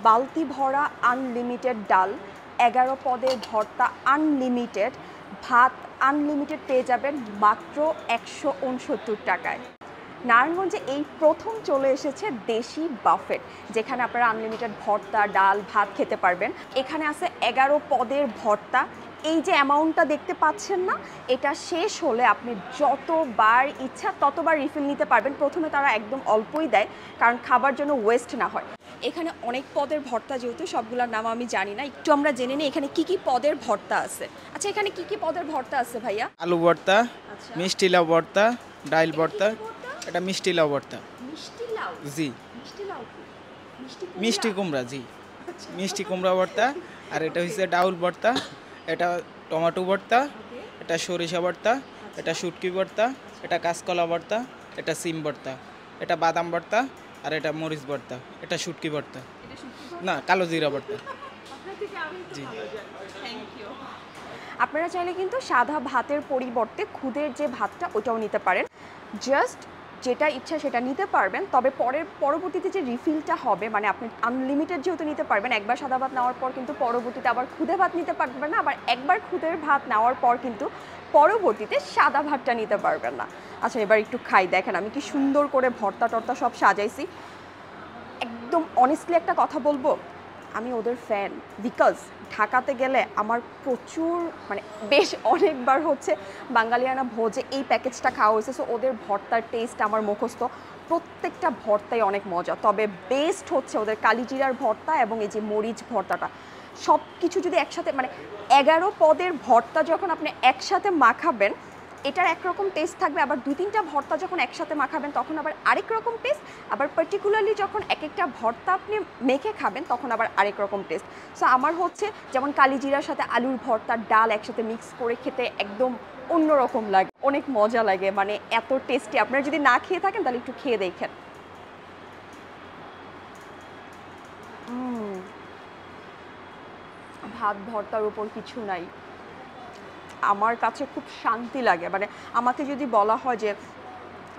বালতি ভরা আনলিমিটেড ডাল, 11 পদের ভর্তা আনলিমিটেড, ভাত আনলিমিটেড পেয়ে যাবেন মাত্র 169 টাকায়। নারায়ণগঞ্জে এই প্রথম চলে এসেছে দেশি বাফেট, যেখানে আপনারা আনলিমিটেড ভর্তা, ডাল, ভাত খেতে পারবেন। এখানে আছে 11 পদের ভর্তা। এই যে অ্যামাউন্টটা দেখতে পাচ্ছেন না, এটা শেষ হলে আপনি যতবার ইচ্ছা ততবার রিফিল নিতে পারবেন। প্রথমে তারা একদম অল্পই দেয়, কারণ খাবার জন্য ওয়েস্ট না হয়। এখানে অনেক পদের ভর্তা, যেহেতু সবগুলোর নাম আমি জানি না, একটু আমরা জেনে নিই এখানে কি কি পদের ভর্তা আছে। আচ্ছা, এখানে কি কি পদের ভর্তা আছে ভাইয়া? আলু ভর্তা, আচ্ছা, মিষ্টি লাউ ভর্তা, ডাইল ভর্তা। কি ভর্তা? এটা মিষ্টি লাউ ভর্তা। মিষ্টি লাউ? জি। মিষ্টি লাউ কি? মিষ্টি কুমড়া। জি, মিষ্টি কুমড়া ভর্তা। আর এটা হচ্ছে ডাউল ভর্তা, এটা টমেটো ভর্তা, এটা সরিষা ভর্তা, এটা শুটকি ভর্তা, এটা কাঁচকলা ভর্তা, এটা সিম ভর্তা, এটা বাদাম ভর্তা, আর এটা মরিচ ভর্তা, এটা শুটকি ভর্তা, না কালো জিরা ভর্তা। জি। আপনারা চাইলে কিন্তু সাদা ভাতের পরিবর্তে খুদের যে ভাতটা ওটাও নিতে পারেন। জাস্ট যেটা ইচ্ছা সেটা নিতে পারবেন, তবে পরবর্তীতে যে রিফিলটা হবে, মানে আপনি আনলিমিটেড যেহেতু নিতে পারবেন, একবার সাদা ভাত নেওয়ার পর কিন্তু পরবর্তীতে আবার খুদে ভাত নিতে পারবেন না, আবার একবার খুদের ভাত নেওয়ার পর কিন্তু পরবর্তীতে সাদা ভাতটা নিতে পারবেন না। আচ্ছা, এবার একটু খাই। দেখেন আমি কি সুন্দর করে ভর্তা টর্তা সব সাজাইছি। একদম অনেস্টলি একটা কথা বলবো, আমি ওদের ফ্যান। বিকজ ঢাকাতে গেলে আমার প্রচুর, মানে বেশ অনেকবার হচ্ছে বাঙালিয়ানা ভোজে এই প্যাকেজটা খাওয়া হয়েছে। সো ওদের ভর্তার টেস্ট আমার মুখস্থ, প্রত্যেকটা ভর্তাই অনেক মজা। তবে বেস্ট হচ্ছে ওদের কালিজিরার ভর্তা এবং এই যে মরিচ ভর্তাটা। সব কিছু যদি একসাথে, মানে 11 পদের ভর্তা যখন আপনি একসাথে মাখাবেন, এটার একরকম টেস্ট থাকবে, আবার 2-3টা ভর্তা যখন একসাথে মাখাবেন তখন আবার আরেক রকম টেস্ট, আবার পার্টিকুলারলি যখন এক একটা ভর্তা আপনি মেখে খাবেন তখন আবার আরেক রকম টেস্ট। সো আমার হচ্ছে যেমন কালিজিরার সাথে আলুর ভর্তা, ডাল একসাথে মিক্স করে খেতে একদম অন্যরকম লাগে, অনেক মজা লাগে, মানে এত টেস্টি। আপনারা যদি না খেয়ে থাকেন তাহলে একটু খেয়ে দেখেন। ভাত ভর্তার উপর কিছু নাই, আমার কাছে খুব শান্তি লাগে। মানে আমাকে যদি বলা হয় যে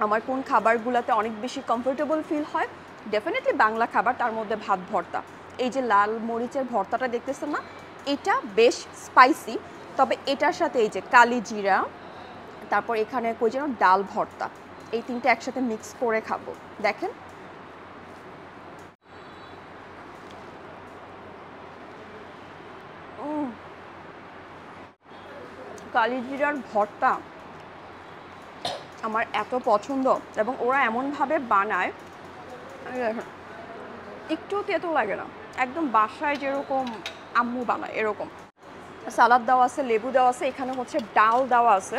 আমার কোন খাবারগুলোতে অনেক বেশি কমফোর্টেবল ফিল হয়, ডেফিনেটলি বাংলা খাবার, তার মধ্যে ভাত ভর্তা। এই যে লাল মরিচের ভর্তাটা দেখতেছেন না, এটা বেশ স্পাইসি, তবে এটার সাথে এই যে কালি জিরা, তারপর এখানে কই যেন ডাল ভর্তা, এই তিনটে একসাথে মিক্স করে খাবো। দেখেন কালিজিরার ভর্তা আমার এত পছন্দ, এবং ওরা এমনভাবে বানায় একটু তেতো লাগে না, একদম বাসায় যেরকম আম্মু বানায় এরকম। সালাদ দেওয়া আছে, লেবু দেওয়া আছে, এখানে হচ্ছে ডাল দেওয়া আছে।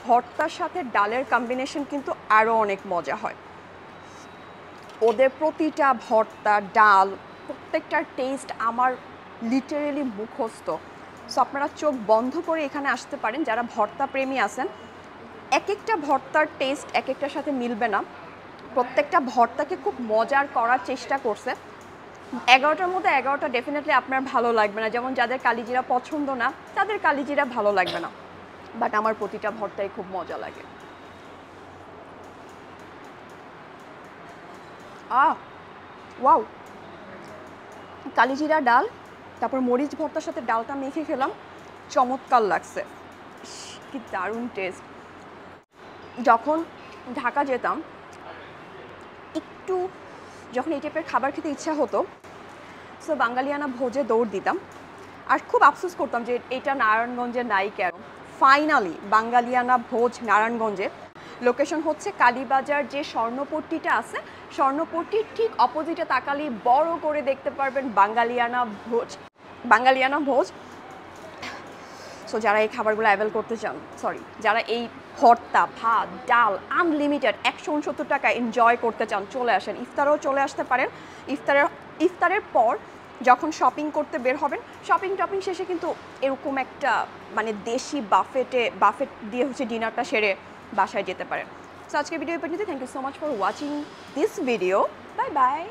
ভর্তার সাথে ডালের কম্বিনেশন কিন্তু আরও অনেক মজা হয়। ওদের প্রতিটা ভর্তা, ডাল, প্রত্যেকটার টেস্ট আমার লিটারেলি মুখস্থ। সো আপনারা চোখ বন্ধ করে এখানে আসতে পারেন যারা ভর্তা প্রেমী আছেন। এক একটা ভর্তার টেস্ট এক একটার সাথে মিলবে না, প্রত্যেকটা ভর্তাকে খুব মজার করার চেষ্টা করছে। 11টার মধ্যে 11টা ডেফিনেটলি আপনার ভালো লাগবে না, যেমন যাদের কালিজিরা পছন্দ না তাদের কালিজিরা ভালো লাগবে না, বাট আমার প্রতিটা ভর্তাই খুব মজা লাগে। ওয়াও, কালিজিরা ডাল, তারপর মরিচ ভর্তার সাথে ডালটা মেখে খেলাম, চমৎকার লাগছে, কি দারুণ টেস্ট। যখন ঢাকা যেতাম, একটু যখন এই টাইপের খাবার খেতে ইচ্ছা হতো, সো বাঙালিয়ানা ভোজে দৌড় দিতাম, আর খুব আফসোস করতাম যে এটা নারায়ণগঞ্জে নাই কেন। ফাইনালি বাঙালিয়ানা ভোজ নারায়ণগঞ্জে। লোকেশন হচ্ছে কালীবাজার যে স্বর্ণপট্টিটা আছে, স্বর্ণপট্টির ঠিক অপোজিটে তাকালেই বড় করে দেখতে পারবেন বাঙালিয়ানা ভোজ। বাঙালিয়ানা ভোজ। সো যারা এই খাবারগুলো অ্যাভেল করতে চান, যারা এই ভর্তা, ভাত, ডাল আনলিমিটেড 169 টাকা এনজয় করতে চান, চলে আসেন। ইফতারেও চলে আসতে পারেন। ইফতারের পর যখন শপিং করতে বের হবেন, শপিং শেষে কিন্তু এরকম একটা মানে দেশি বাফেট দিয়ে হচ্ছে ডিনারটা সেরে বাসায় যেতে পারেন। সো আজকের ভিডিও পর্যন্ত, thank you so much for watching this video. Bye by.